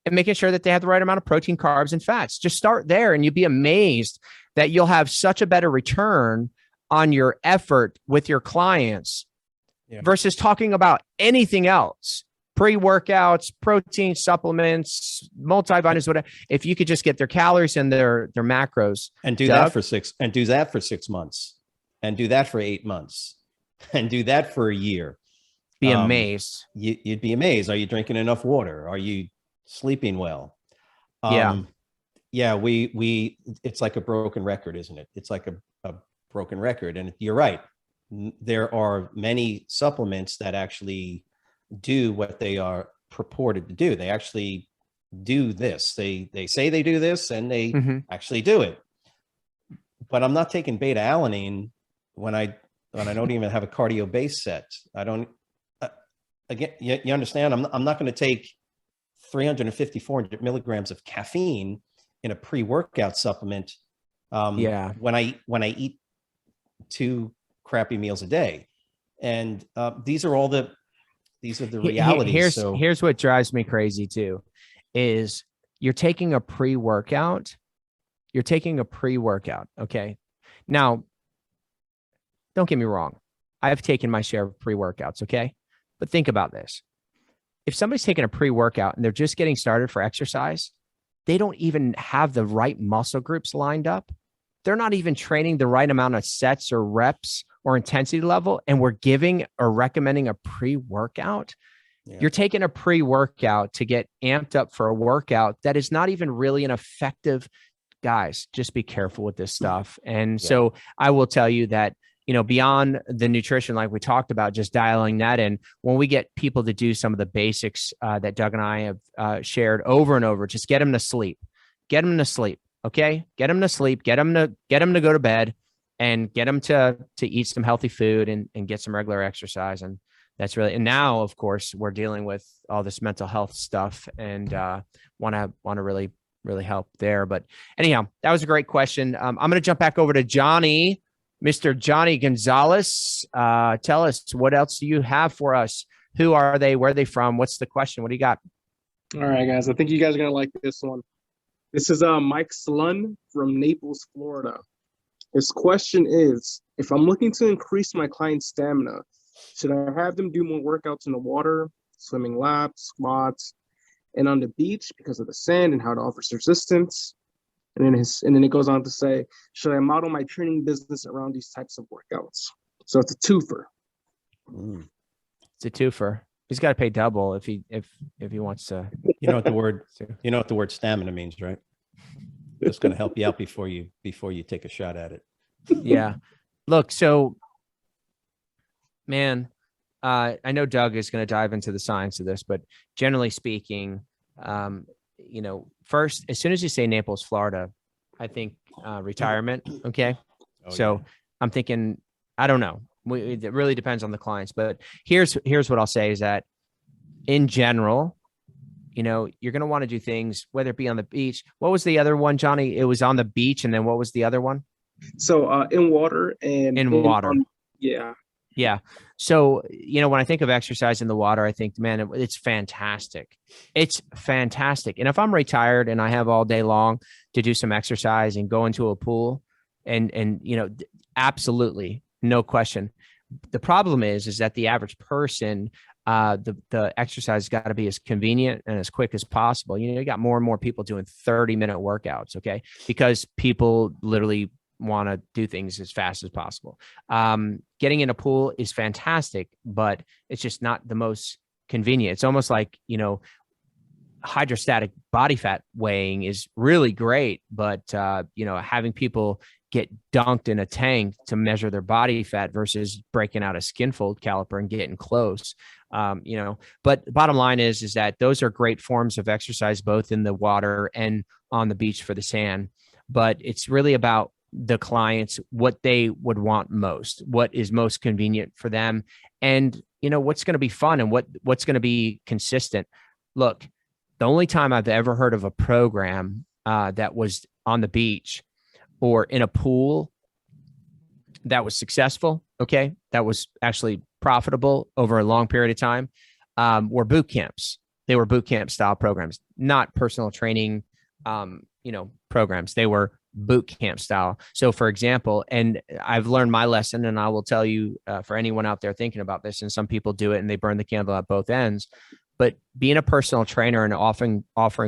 and making sure that they have the right amount of protein, carbs, and fats. Just start there and you'll be amazed that you'll have such a better return on your effort with your clients versus talking about anything else. Pre-workouts, protein supplements, multivitamins, whatever. If you could just get their calories and their macros, and do that for 6 months, and do that for 8 months, and do that for a year, be amazed. You'd be amazed. Are you drinking enough water? Are you sleeping well? We it's like a broken record, isn't it? It's like a broken record. And you're right. There are many supplements that actually do what they are purported to do. They actually do this. They say they do this and they actually do it. But I'm not taking beta alanine when I don't even have a cardio base set. I don't, again, you understand? I'm not going to take 350, 400 milligrams of caffeine in a pre-workout supplement. When I eat 2 crappy meals a day. And these are the realities. Here's what drives me crazy too, is you're taking a pre-workout. Okay. Now, don't get me wrong. I've taken my share of pre-workouts. Okay. But think about this. If somebody's taking a pre-workout and they're just getting started for exercise, they don't even have the right muscle groups lined up. They're not even training the right amount of sets or reps or intensity level. And we're giving or recommending a pre-workout. You're taking a pre-workout to get amped up for a workout that is not even really an effective. Guys, just be careful with this stuff. And so I will tell you that, beyond the nutrition, like we talked about, just dialing that in, when we get people to do some of the basics that Doug and I have shared over and over, just get them to sleep. Okay. Get them to sleep, get them to go to bed, and get them to eat some healthy food and get some regular exercise. And that's really, and now of course we're dealing with all this mental health stuff and want to really help there. But anyhow, that was a great question. I'm going to jump back over to Johnny, Mr. Johnny Gonzalez. Tell us, what else do you have for us? Who are they? Where are they from? What's the question? What do you got? All right, guys. I think you guys are going to like this one. This is Mike Slun from Naples, Florida. His question is, if I'm looking to increase my client's stamina, should I have them do more workouts in the water, swimming laps, squats, and on the beach because of the sand and how it offers resistance? And then it goes on to say, should I model my training business around these types of workouts? So it's a twofer. It's a twofer. He's got to pay double if he wants to. You know what the word stamina means, right? It's going to help you out before you take a shot at it. Yeah. Look, so man, I know Doug is going to dive into the science of this, but generally speaking, first, as soon as you say Naples, Florida, I think retirement. Okay. So I'm thinking, I don't know. It really depends on the clients, but here's what I'll say is that in general, you're going to want to do things, whether it be on the beach. What was the other one, Johnny? It was on the beach. And then what was the other one? So in water and In water. Yeah. Yeah. So, when I think of exercise in the water, I think, man, it's fantastic. It's fantastic. And if I'm retired and I have all day long to do some exercise and go into a pool and absolutely no question. The problem is that the average person, the exercise has got to be as convenient and as quick as possible. You got more and more people doing 30-minute workouts. Okay. Because people literally want to do things as fast as possible. Getting in a pool is fantastic, but it's just not the most convenient. It's almost like, hydrostatic body fat weighing is really great, but having people get dunked in a tank to measure their body fat versus breaking out a skin fold caliper and getting close. But the bottom line is that those are great forms of exercise, both in the water and on the beach for the sand. But it's really about the clients, what they would want most, what is most convenient for them, and what's going to be fun and what's going to be consistent. Look, the only time I've ever heard of a program that was on the beach or in a pool that was successful, okay, that was actually profitable over a long period of time, were boot camps. They were boot camp style programs, not personal training, programs. They were boot camp style. So for example, and I've learned my lesson, and I will tell you for anyone out there thinking about this, and some people do it and they burn the candle at both ends, but being a personal trainer and offering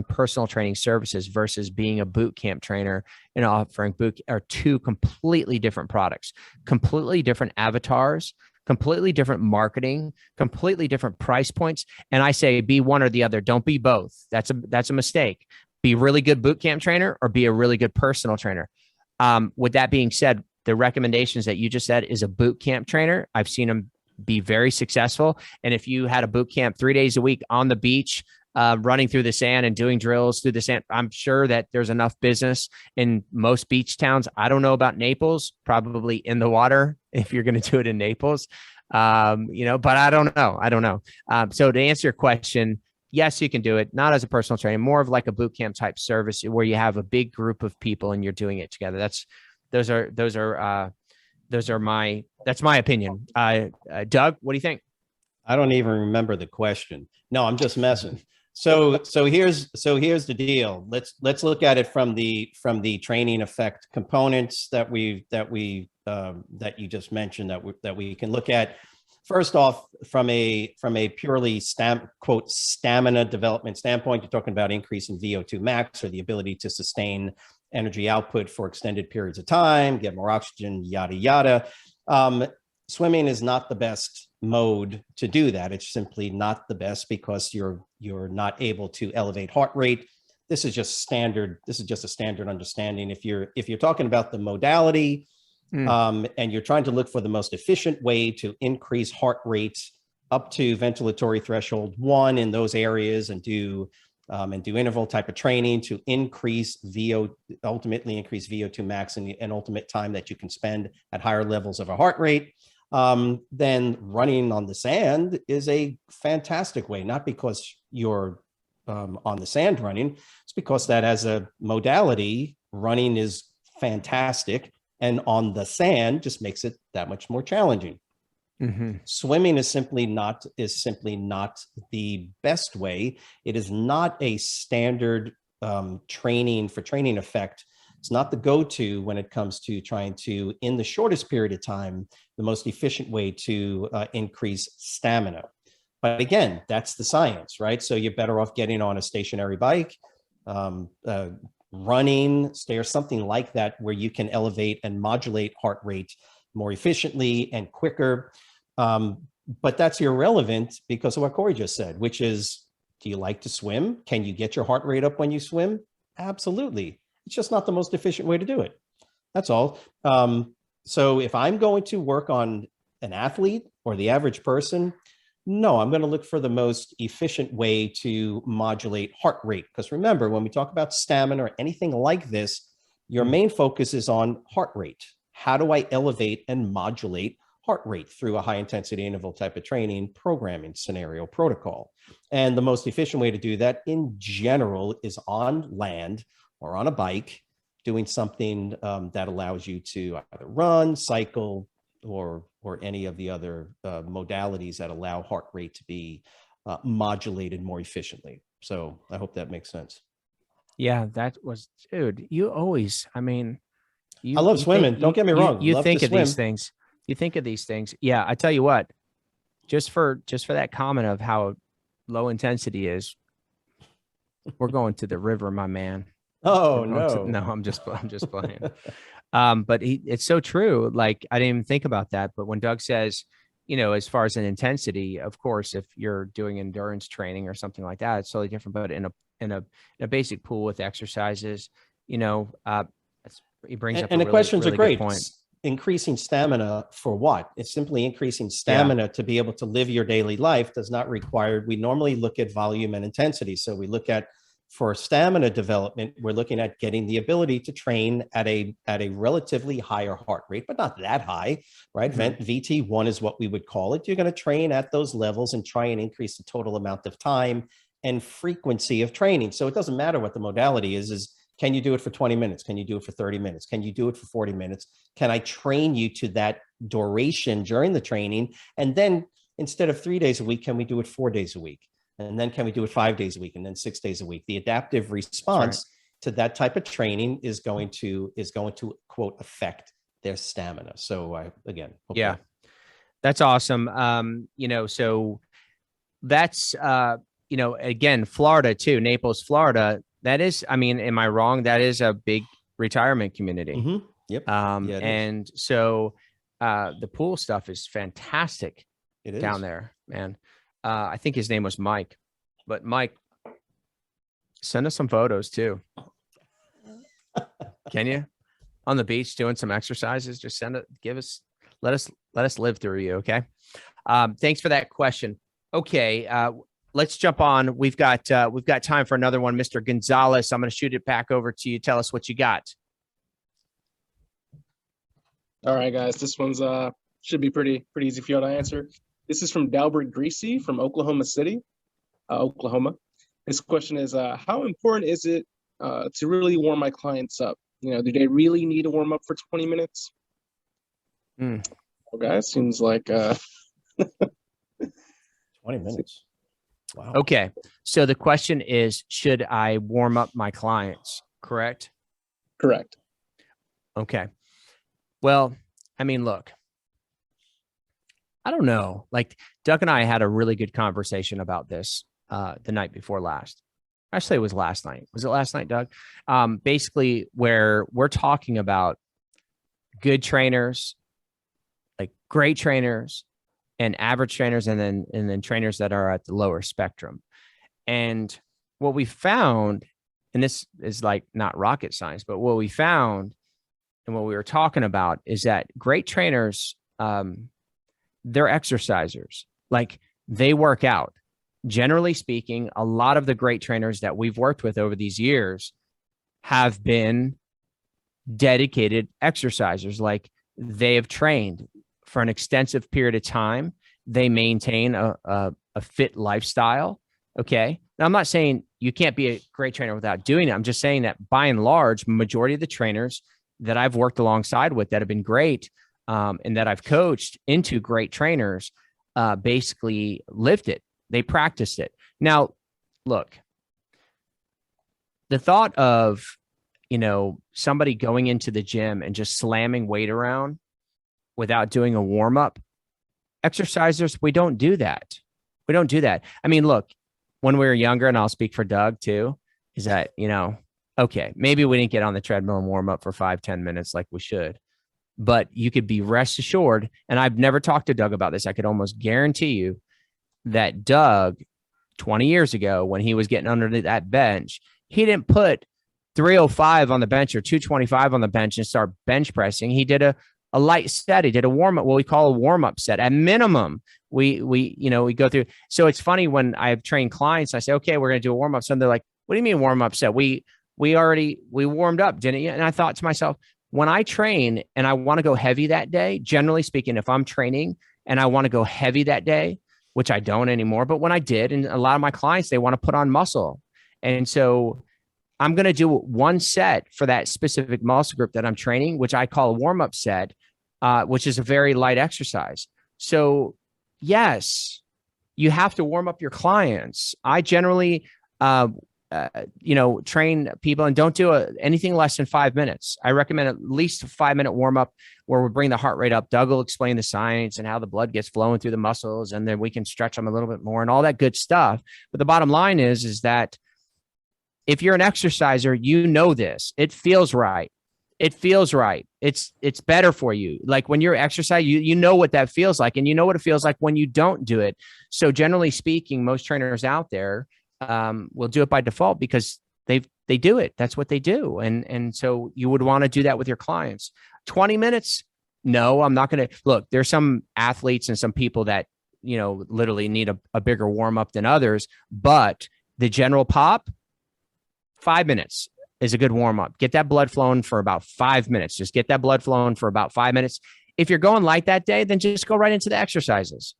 personal training services versus being a boot camp trainer and offering are two completely different products, completely different avatars, completely different marketing, completely different price points. And I say, be one or the other. Don't be both. That's a mistake. Be a really good boot camp trainer or be a really good personal trainer. With that being said, the recommendations that you just said is a boot camp trainer. I've seen them be very successful. And if you had a boot camp 3 days a week on the beach, running through the sand and doing drills through the sand, I'm sure that there's enough business in most beach towns. I don't know about Naples, probably in the water if you're going to do it in Naples, but I don't know. So to answer your question, yes, you can do it. Not as a personal trainer, more of like a boot camp type service where you have a big group of people and you're doing it together. That's my opinion. Doug, what do you think? I don't even remember the question. No, I'm just messing. So here's the deal. Let's look at it from the training effect components that you just mentioned that we can look at. First off, from a purely stamina development standpoint, you're talking about increase in VO2 max, or the ability to sustain energy output for extended periods of time, get more oxygen, yada yada. Swimming is not the best mode to do that. It's simply not the best because you're not able to elevate heart rate. This is just standard. This is just a standard understanding. If you're talking about the modality, and you're trying to look for the most efficient way to increase heart rate up to ventilatory threshold 1 in those areas, and do interval type of training to ultimately increase VO2 max and ultimate time that you can spend at higher levels of a heart rate, then running on the sand is a fantastic way, not because you're on the sand running, it's because that as a modality, running is fantastic. And on the sand just makes it that much more challenging. Mm-hmm. Swimming is simply not the best way. It is not a standard training effect. It's not the go-to when it comes to trying to, in the shortest period of time, the most efficient way to increase stamina. But again, that's the science, right? So you're better off getting on a stationary bike, running, or something like that, where you can elevate and modulate heart rate more efficiently and quicker. But that's irrelevant because of what Corey just said, which is, do you like to swim? Can you get your heart rate up when you swim? Absolutely. It's just not the most efficient way to do it. That's all. So if I'm going to work on an athlete or the average person, No, I'm going to look for the most efficient way to modulate heart rate. Because remember, when we talk about stamina or anything like this, your main focus is on heart rate. How do I elevate and modulate heart rate through a high intensity interval type of training programming scenario protocol? And the most efficient way to do that in general is on land or on a bike, doing something that allows you to either run, cycle, or any of the other modalities that allow heart rate to be modulated more efficiently. So I hope that makes sense. Yeah, that was, dude, you always, I mean, I love swimming. Don't get me wrong. You love think to of swim. these things. You think of these things. Yeah, I tell you what, just for that comment of how low intensity is, we're going to the river, my man. Oh no. No, I'm just playing. But it's so true. Like, I didn't even think about that. But when Doug says, you know, as far as an intensity, of course, if you're doing endurance training or something like that, it's totally different. But in a basic pool with exercises, you know, he brings up And a the questions really are great. good point. Increasing stamina for what? It's simply increasing stamina to be able to live your daily life. Does not require, we normally look at volume and intensity. So we look at, for stamina development, we're looking at getting the ability to train at a relatively higher heart rate, but not that high, right? Mm-hmm. VT1 is what we would call it. You're going to train at those levels and try and increase the total amount of time and frequency of training. So it doesn't matter what the modality is can you do it for 20 minutes? Can you do it for 30 minutes? Can you do it for 40 minutes? Can I train you to that duration during the training? And then instead of 3 days a week, can we do it 4 days a week? And then can we do it 5 days a week and then 6 days a week? The adaptive response to that type of training is going to quote affect their stamina. So again, yeah, that's awesome. You know, so that's you know, again, Florida too, Naples, Florida. That is, I mean, am I wrong? That is a big retirement community. Mm-hmm. Yep. Yeah, and so the pool stuff is fantastic down is. there, man. I think his name was Mike, but Mike, send us some photos too. Can you? On the beach doing some exercises, just send it, let us live through you. Okay. Thanks for that question. Okay. Let's jump on. We've got time for another one. Mr. Gonzalez, I'm going to shoot it back over to you. Tell us what you got. All right, guys, this one's should be pretty easy for you to answer. This is from Dalbert Greasy from Oklahoma City, Oklahoma. His question is, how important is it to really warm my clients up? You know, do they really need to warm up for 20 minutes? Well, guys, seems like 20 minutes. Wow. Okay. So the question is, should I warm up my clients? Correct? Correct. Okay. Well, I mean, look, I don't know. Like, Doug and I had a really good conversation about this the night before last. Actually, it was last night. Was it last night, Doug? Basically, where we're talking about good trainers, like great trainers, and average trainers, and then trainers that are at the lower spectrum. And what we found, and this is like not rocket science, but what we found and what we were talking about is that great trainers, they're exercisers. Like, they work out. Generally speaking, a lot of the great trainers that we've worked with over these years have been dedicated exercisers. Like, they have trained for an extensive period of time. They maintain a fit lifestyle. Okay. Now, I'm not saying you can't be a great trainer without doing it. I'm just saying that by and large, majority of the trainers that I've worked alongside with that have been great, and that I've coached into great trainers, basically lived it. They practiced it. Now, look, the thought of, you know, somebody going into the gym and just slamming weight around without doing a warm up, exercisers, we don't do that. We don't do that. I mean, look, when we were younger, and I'll speak for Doug too, is that, you know, okay, maybe we didn't get on the treadmill and warm up for 5-10 minutes like we should, but you could be rest assured. And I've never talked to Doug about this. I could almost guarantee you that Doug 20 years ago, when he was getting under that bench, he didn't put 305 on the bench or 225 on the bench and start bench pressing. He did a a light set. He did a warm up, what we call a warm up set. At minimum, we go through. So it's funny when I've trained clients, I say, okay, we're going to do a warm up set. And they're like, what do you mean warm up set? We warmed up, didn't you? And I thought to myself, when I train and I want to go heavy that day, generally speaking, if I'm training and I want to go heavy that day, which I don't anymore, but when I did, and a lot of my clients, they want to put on muscle. And so I'm going to do one set for that specific muscle group that I'm training, which I call a warm-up set, which is a very light exercise. So yes, you have to warm up your clients. I generally, train people and don't do anything less than 5 minutes. I recommend at least a 5-minute warm up where we bring the heart rate up. Doug will explain the science and how the blood gets flowing through the muscles, and then we can stretch them a little bit more and all that good stuff. But the bottom line is that if you're an exerciser, you know this. It feels right. It feels right. It's better for you. Like when you're exercising, you know what that feels like, and you know what it feels like when you don't do it. So generally speaking, most trainers out there will do it by default because they do it. That's what they do. And so you would want to do that with your clients. 20 minutes. No, I'm not going to look. There's some athletes and some people that, literally need a bigger warm up than others, but the general pop, 5 minutes is a good warm up. Get that blood flowing for about 5 minutes. Just get that blood flowing for about 5 minutes. If you're going light that day, then just go right into the exercises.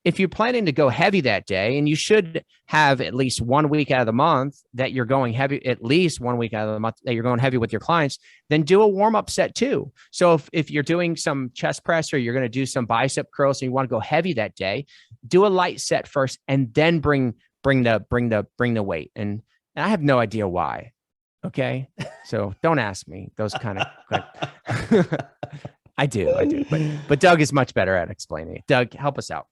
If you're planning to go heavy that day, and you should have at least 1 week out of the month that you're going heavy, at least 1 week out of the month that you're going heavy with your clients, then do a warm-up set too. So if you're doing some chest press or you're going to do some bicep curls and you want to go heavy that day, do a light set first and then bring the weight. And I have no idea why. Okay. So don't ask me those kind of, I do. But Doug is much better at explaining it. Doug, help us out.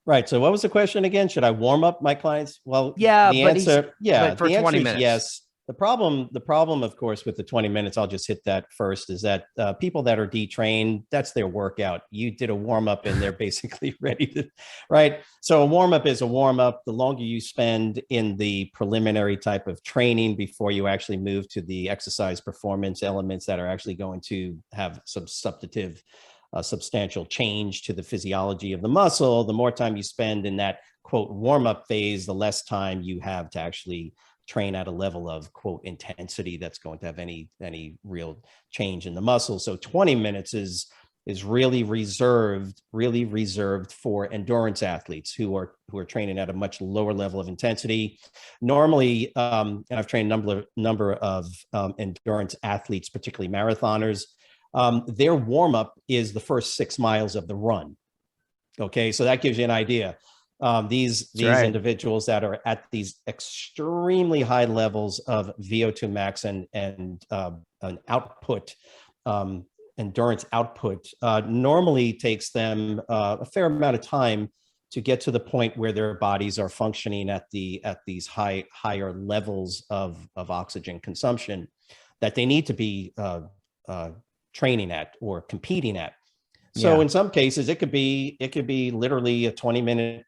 Right. So what was the question again? Should I warm up my clients? Well, yeah, the answer, for the 20 answer minutes. is yes. The problem, of course, with the 20 minutes, I'll just hit that first, is that people that are detrained, that's their workout. You did a warm up and they're basically ready to, right? So a warm up is a warm up. The longer you spend in the preliminary type of training before you actually move to the exercise performance elements that are actually going to have some substantial change to the physiology of the muscle, the more time you spend in that quote warm up phase, the less time you have to actually train at a level of quote intensity that's going to have any real change in the muscle. So 20 minutes is really reserved for endurance athletes who are training at a much lower level of intensity. Normally, and I've trained a number of endurance athletes, particularly marathoners. Their warm up is the first 6 miles of the run. Okay, so that gives you an idea. These right. individuals that are at these extremely high levels of VO2 max and an output, endurance output, normally takes them a fair amount of time to get to the point where their bodies are functioning at these higher levels of oxygen consumption that they need to be training at or competing at. So in some cases, it could be literally a 20 minute,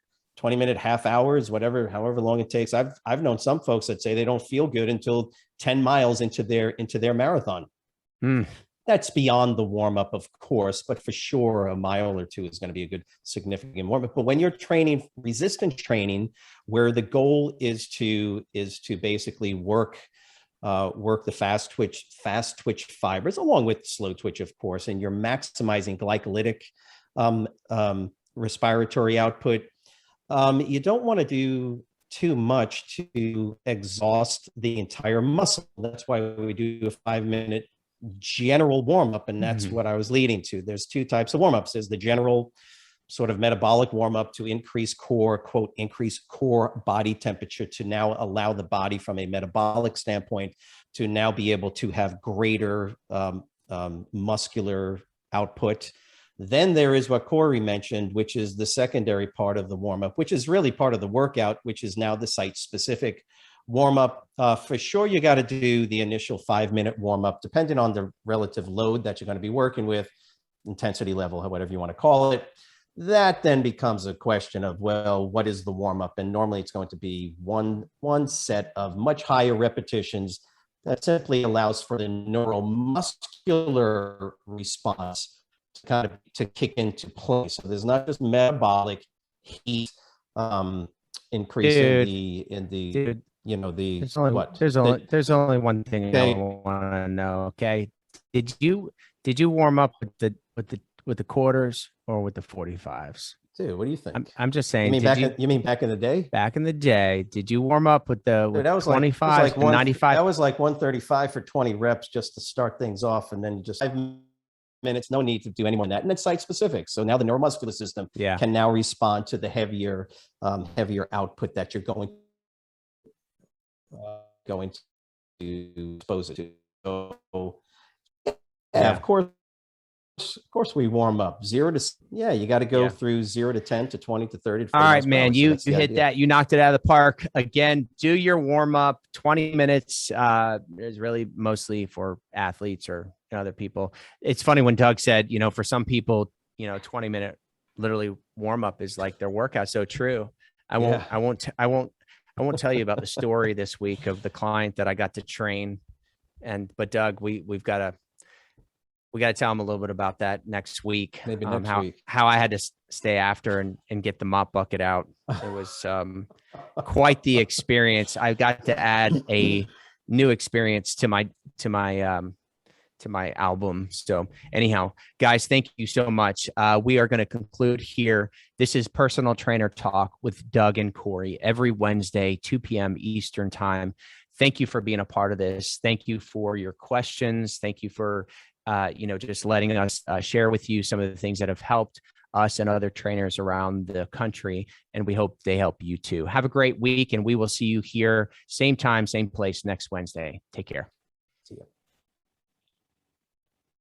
half hours, however long it takes. I've known some folks that say they don't feel good until 10 miles into their marathon. That's beyond the warm up, of course, but for sure a mile or two is going to be a good significant warm up. But when you're training resistance training, where the goal is to basically work the fast twitch fibers along with slow twitch, of course, and you're maximizing glycolytic respiratory output. You don't want to do too much to exhaust the entire muscle. That's why we do a 5-minute general warm-up, and that's what I was leading to. There's 2 types of warm-ups. There's the general sort of metabolic warm-up to increase core body temperature, to now allow the body from a metabolic standpoint to now be able to have greater muscular output. Then there is what Corey mentioned, which is the secondary part of the warm-up, which is really part of the workout, which is now the site-specific warm-up. For sure, you got to do the initial 5-minute warm-up, depending on the relative load that you're going to be working with, intensity level, whatever you want to call it. That then becomes a question of, well, what is the warm-up? And normally it's going to be one set of much higher repetitions that simply allows for the neuromuscular response to kind of to kick into place. So there's not just metabolic heat increase in the Dude, you know the there's only what there's the, only there's only one thing okay. I want to know. Okay, did you warm up with the quarters or with the 45s? Dude, what do you think? I'm just You saying. mean you mean back in the day? Back in the day, did you warm up with the Dude, that was 25s and 95? That was like 135 for 20 reps just to start things off, and then just 5 minutes. No need to do any more than that, and it's site specific. So now the neuromuscular system can now respond to the heavier output that you're going to expose it to. So, of course we warm up 0 to you got to go through 0 to 10 to 20 to 30 to 40 all right, man, you hit idea. that, you knocked it out of the park. Again, do your warm up 20 minutes is really mostly for athletes or other people. It's funny when Doug said, for some people, 20-minute literally warm up is like their workout. So true. I won't tell you about the story this week of the client that I got to train. But Doug, we've got to tell him a little bit about that next week. Maybe next week. How I had to stay after and get the mop bucket out. It was quite the experience. I got to add a new experience to my album. So anyhow, guys, thank you so much. We are going to conclude here. This is Personal Trainer Talk with Doug and Corey every Wednesday, 2 p.m. Eastern time. Thank you for being a part of this. Thank you for your questions. Thank you for just letting us share with you some of the things that have helped us and other trainers around the country. And we hope they help you too. Have a great week, and we will see you here, same time, same place next Wednesday. Take care.